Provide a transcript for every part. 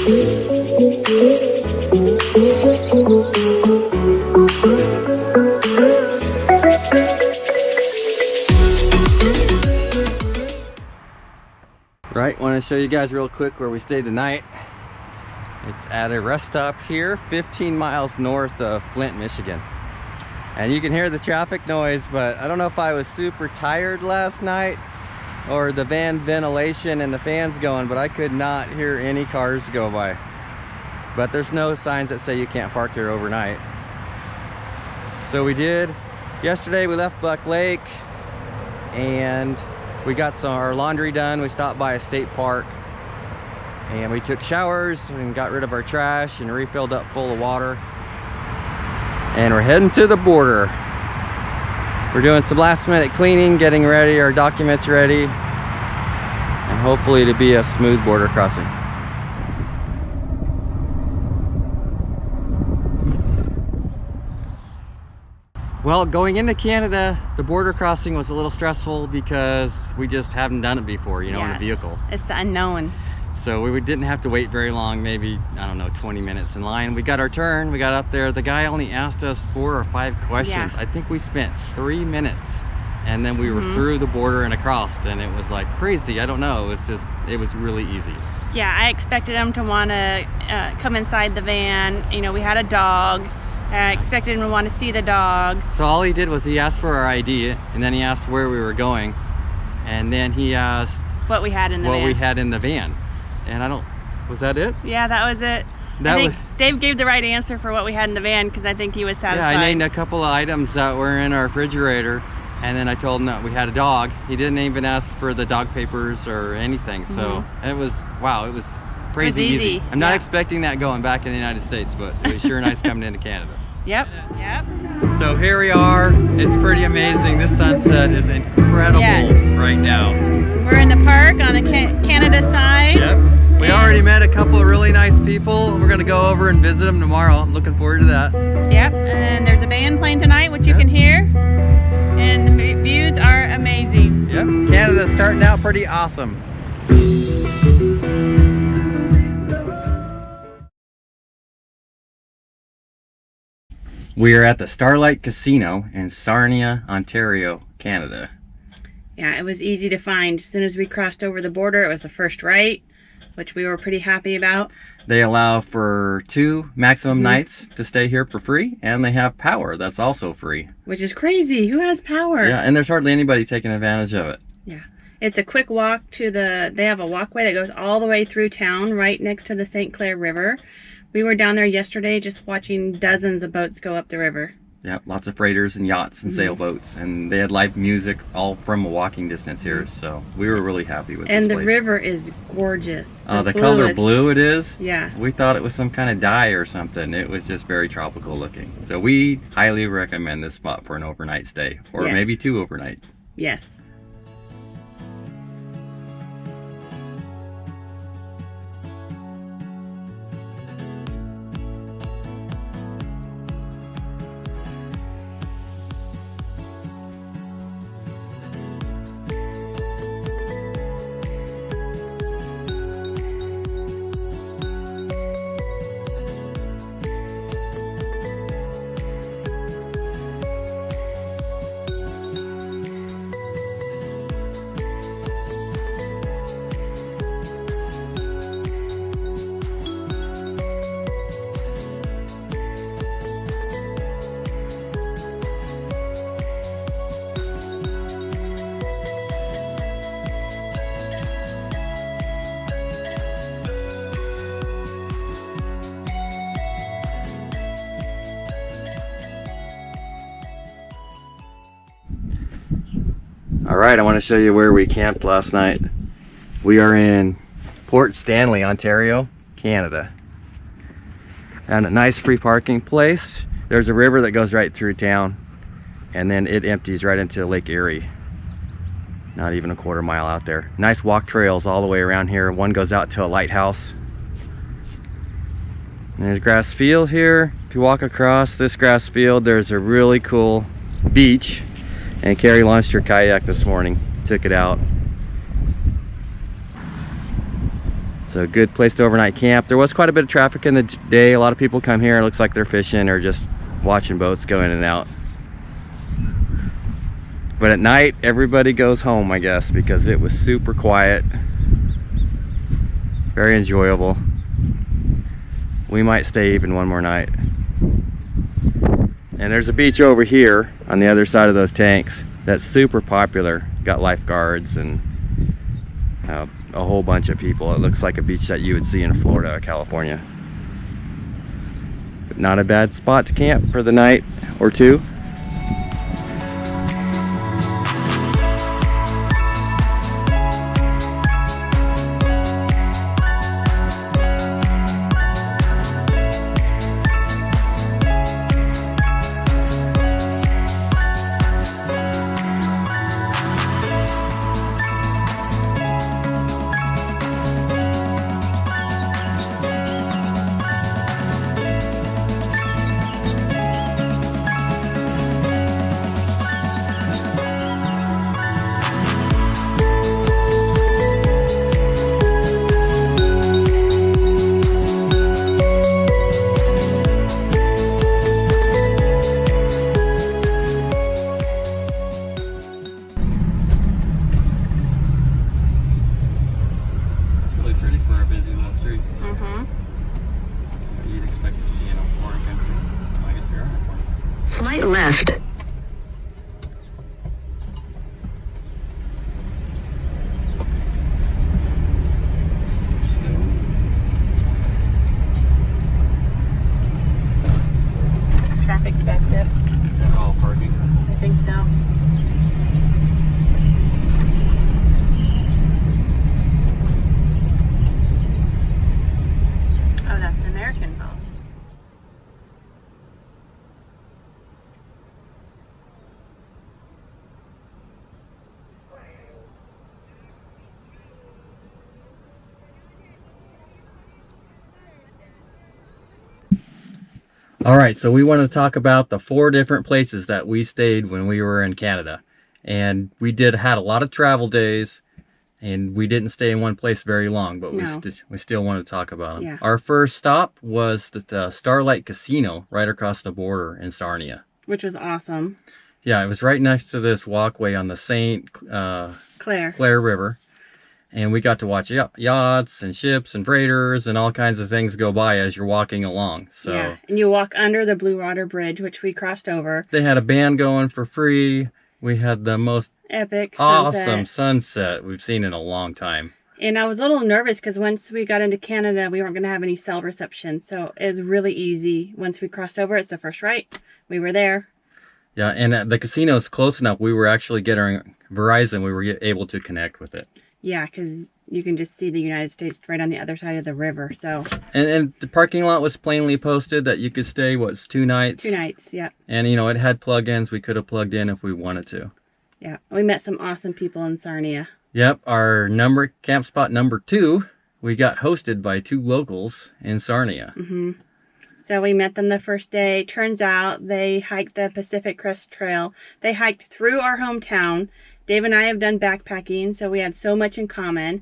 Right, want to show you guys real quick where we stayed the night. It's at a rest stop here, 15 miles north of Flint, Michigan. And you can hear the traffic noise, but I don't know if I was super tired last night or the van ventilation and the fans going, but I could not hear any cars go by. But there's no signs that say you can't park here overnight. So we did. Yesterday we left Buck Lake and we got our laundry done. We stopped by a state park and we took showers and got rid of our trash and refilled up full of water. And we're heading to the border. We're doing some last minute cleaning, getting ready, our documents ready, and hopefully to be a smooth border crossing. Well, going into Canada, the border crossing was a little stressful because we just haven't done it before, you know, in a vehicle. It's the unknown. So we didn't have to wait very long, maybe, I don't know, 20 minutes in line. We got our turn, we got up there. The guy only asked us 4 or 5 questions. I think we spent 3 minutes and then we were through the border and across, and it was like crazy. I don't know, it was really easy. Yeah, I expected him to want to come inside the van. You know, we had a dog. I expected him to want to see the dog. So all he did was he asked for our ID, and then he asked where we were going, and then he asked what we had in the van. What we had in the van. And was that it? Yeah, that was it. I think Dave gave the right answer for what we had in the van because I think he was satisfied. Yeah, I named a couple of items that were in our refrigerator, and then I told him that we had a dog. He didn't even ask for the dog papers or anything. So it was, wow, it was crazy easy. I'm not expecting that going back in the United States, but it was sure nice coming into Canada. Yep. So here we are. It's pretty amazing. This sunset is incredible right now. We're in the park on the Canada side. Yep. We already met a couple of really nice people. We're going to go over and visit them tomorrow. I'm looking forward to that. Yep. And there's a band playing tonight, which you can hear. And the views are amazing. Yep. Canada's starting out pretty awesome. We are at the Starlight Casino in Sarnia, Ontario, Canada. Yeah, it was easy to find. As soon as we crossed over the border, it was the first right, which we were pretty happy about. They allow for 2 maximum nights to stay here for free, and they have power that's also free. Which is crazy. Who has power? Yeah, and there's hardly anybody taking advantage of it. Yeah. It's a quick walk to they have a walkway that goes all the way through town, right next to the St. Clair River. We were down there yesterday just watching dozens of boats go up the river. Yeah, lots of freighters and yachts and sailboats, and they had live music all from a walking distance here, so we were really happy with this And the place. river is gorgeous. The color blue it is? Yeah. We thought it was some kind of dye or something. It was just very tropical looking. So we highly recommend this spot for an overnight stay, or maybe 2 overnight. Yes. Alright, I want to show you where we camped last night. We are in Port Stanley, Ontario, Canada. And a nice free parking place. There's a river that goes right through town, and then it empties right into Lake Erie. Not even a quarter mile out there. Nice walk trails all the way around here. One goes out to a lighthouse. And there's grass field here. If you walk across this grass field, there's a really cool beach. And Carrie launched her kayak this morning, took it out. So a good place to overnight camp. There was quite a bit of traffic in the day. A lot of people come here. It looks like they're fishing or just watching boats go in and out. But at night, everybody goes home, I guess, because it was super quiet. Very enjoyable. We might stay even one more night. And there's a beach over here on the other side of those tanks that's super popular. Got lifeguards and a whole bunch of people. It looks like a beach that you would see in Florida or California. But not a bad spot to camp for the night or two. Slight left. Traffic's backed up. Is that all parking? I think so. Oh, that's the American Falls. All right, so we want to talk about the 4 different places that we stayed when we were in Canada. And we had a lot of travel days, and we didn't stay in one place very long, but No. we still want to talk about them. Yeah. Our first stop was the Starlight Casino right across the border in Sarnia. Which was awesome. Yeah, it was right next to this walkway on the St. Claire. River. And we got to watch yachts and ships and freighters and all kinds of things go by as you're walking along. So Yeah, and you walk under the Blue Water Bridge, which we crossed over. they had a band going for free. We had the most Epic awesome sunset. sunset we've seen in a long time. And I was a little nervous because once we got into Canada, we weren't going to have any cell reception. So it was really easy. Once we crossed over, it's the first right. We were there. Yeah, and the casino's close enough. We were actually getting Verizon. We were able to connect with it. Yeah, because you can just see the United States right on the other side of the river. So And the parking lot was plainly posted that you could stay, 2 nights? 2 nights, yeah. And, you know, it had plug-ins. We could have plugged in if we wanted to. Yeah, we met some awesome people in Sarnia. Yep, our camp spot number 2, we got hosted by 2 locals in Sarnia. Mm-hmm. So we met them the first day. Turns out they hiked the Pacific Crest Trail. They hiked through our hometown. Dave and I have done backpacking, so we had so much in common.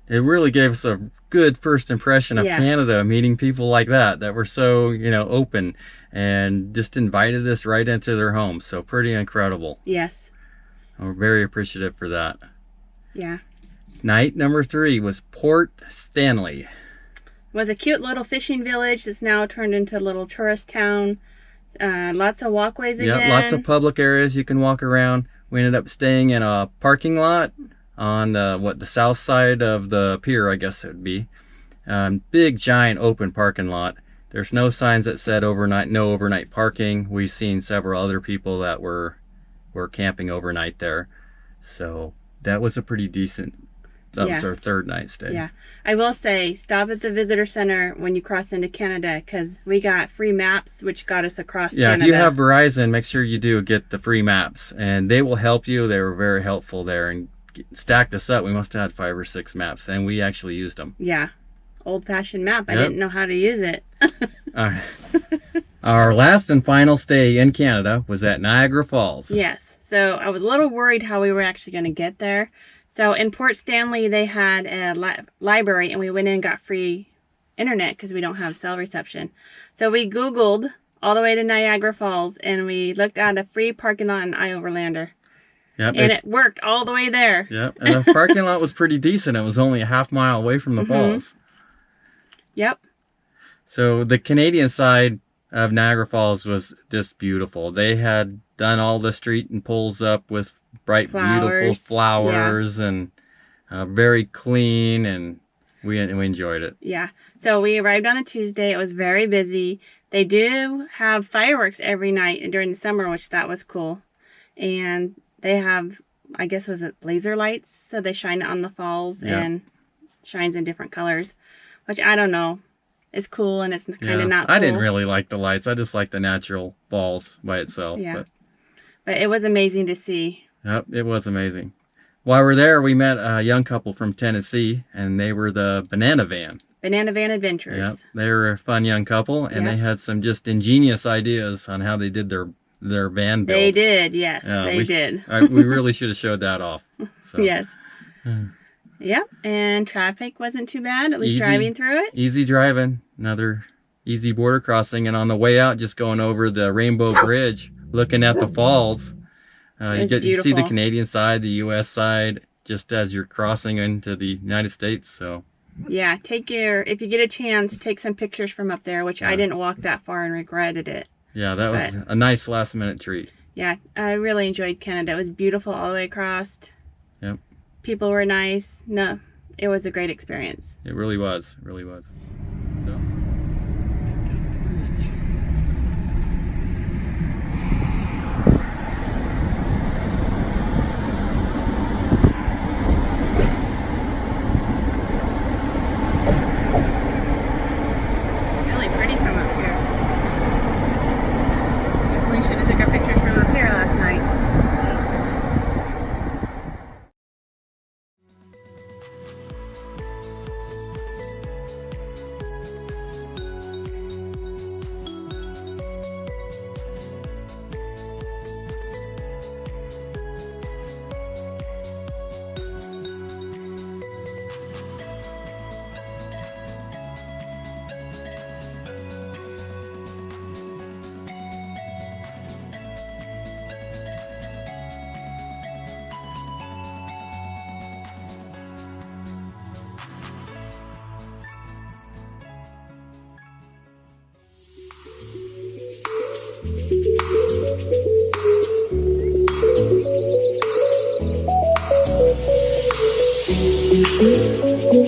It really gave us a good first impression of Yeah. Canada, meeting people like that were so, open and just invited us right into their homes. So pretty incredible. Yes. We're very appreciative for that. Yeah. Night number 3 was Port Stanley. It was a cute little fishing village that's now turned into a little tourist town. Lots of walkways again. Yeah, lots of public areas you can walk around. We ended up staying in a parking lot on the south side of the pier, I guess it would be. Big, giant, open parking lot. There's no signs that said no overnight parking. We've seen several other people that were camping overnight there. So that was a pretty decent, that was our 3rd night stay. Yeah. I will say, stop at the visitor center when you cross into Canada because we got free maps, which got us across Canada. If you have Verizon, make sure you do get the free maps, and they will help you. They were very helpful there and stacked us up. We must have had 5 or 6 maps, and we actually used them. Yeah. Old-fashioned map. I Yep. didn't know how to use it. Our last and final stay in Canada was at Niagara Falls. Yes. So I was a little worried how we were actually going to get there So in Port Stanley, they had a library, and we went in and got free internet because we don't have cell reception. So we Googled all the way to Niagara Falls, and we looked at a free parking lot in Overlander. Yep, and it worked all the way there. Yep, and the parking lot was pretty decent. It was only a half mile away from the falls. Yep. So the Canadian side of Niagara Falls was just beautiful. They had done all the street and pulls up with bright, beautiful flowers, and very clean, and we enjoyed it. Yeah. So we arrived on a Tuesday. It was very busy. They do have fireworks every night during the summer, which that was cool. And they have, I guess, was it laser lights? So they shine it on the falls and shines in different colors, which I don't know. It's cool, and it's kind of not cool. I didn't really like the lights. I just like the natural falls by itself. Yeah. But it was amazing to see. Yep, it was amazing. While we're there, we met a young couple from Tennessee, and they were the Banana Van. Banana Van Adventures. Yep, they were a fun young couple, and they had some just ingenious ideas on how they did their van build. They did, yes, they did. We really should have showed that off. So. Yes. Yep, and traffic wasn't too bad, at least driving through it. Easy driving, another easy border crossing, and on the way out, just going over the Rainbow Bridge, looking at the falls. You see the Canadian side, the U.S. side, just as you're crossing into the United States. So yeah, if you get a chance, take some pictures from up there, which I didn't walk that far and regretted it. Yeah, that was a nice last minute treat. Yeah, I really enjoyed Canada. It was beautiful all the way across. Yep. People were nice. No, it was a great experience. It really was. It really was. So. Really pretty from up here. We should have took our pictures from up here last night.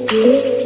Thank you.